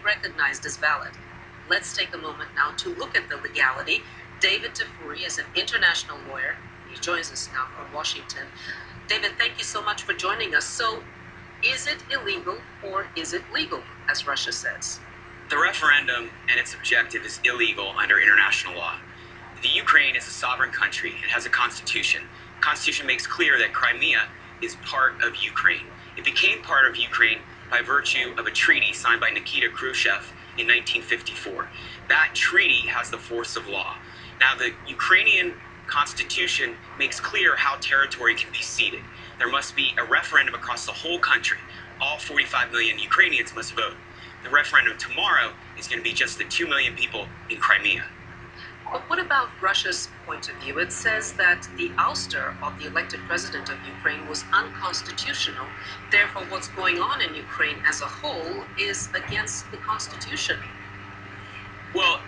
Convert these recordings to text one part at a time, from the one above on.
recognized as valid. Let's take a moment now to look at the legality. David Tafuri is an international lawyer. He joins us now from Washington. David, thank you so much for joining us. So, is it illegal or is it legal, as Russia says? The referendum and its objective is illegal under international law. The Ukraine is a sovereign country. It has a constitution. The constitution makes clear that Crimea is part of Ukraine. It became part of Ukraine by virtue of a treaty signed by Nikita Khrushchev in 1954. That treaty has the force of law. Now, the Ukrainian constitution makes clear how territory can be ceded. There must be a referendum across the whole country. All 45 million Ukrainians must vote. The referendum tomorrow is going to be just the 2 million people in Crimea. But what about Russia's point of view? It says that the ouster of the elected president of Ukraine was unconstitutional. Therefore, what's going on in Ukraine as a whole is against the constitution. Well,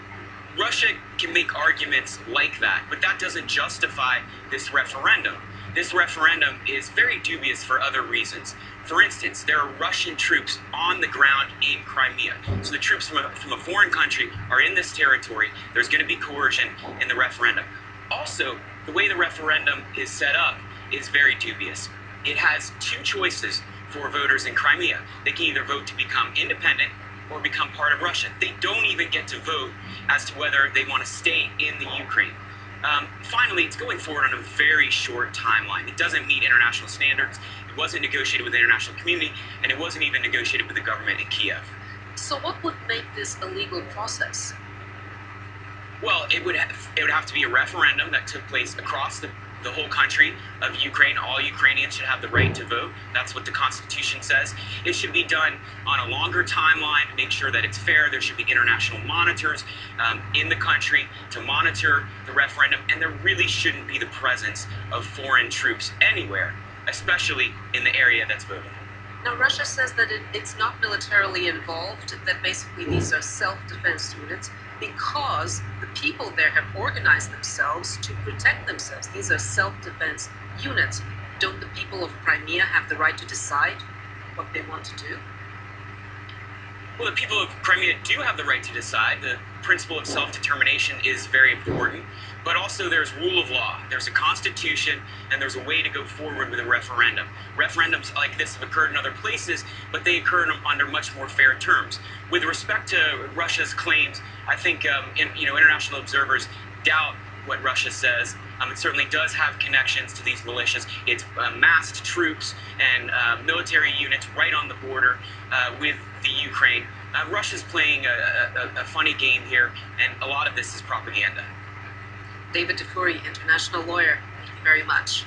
Russia can make arguments like that, but that doesn't justify this referendum. This referendum is very dubious for other reasons. For instance, there are Russian troops on the ground in Crimea. So the troops from a foreign country are in this territory. There's going to be coercion in the referendum. Also, the way the referendum is set up is very dubious. It has two choices for voters in Crimea. They can either vote to become independent or become part of Russia. They don't even get to vote as to whether they want to stay in the Ukraine. Finally, it's going forward on a very short timeline. It doesn't meet international standards. It wasn't negotiated with the international community, and it wasn't even negotiated with the government in Kiev. So what would make this a legal process? Well, it would have to be a referendum that took place across the whole country of Ukraine. All Ukrainians should have the right to vote. That's what the Constitution says. It should be done on a longer timeline to make sure that it's fair. There should be international monitors in the country to monitor the referendum, and there really shouldn't be the presence of foreign troops anywhere, especially in the area that's voting. Now, Russia says that it's not militarily involved, that basically these are self-defense units because the people there have organized themselves to protect themselves. These are self-defense units. Don't the people of Crimea have the right to decide what they want to do? Well, the people of Crimea do have the right to decide. The principle of self-determination is very important, but also there's rule of law. There's a constitution, and there's a way to go forward with a referendum. Referendums like this have occurred in other places, but they occur under much more fair terms. With respect to Russia's claims, I think international observers doubt what Russia says. It certainly does have connections to these militias. It's massed troops and military units right on the border with the Ukraine. Russia's playing a funny game here, and a lot of this is propaganda. David Tafuri, international lawyer, thank you very much.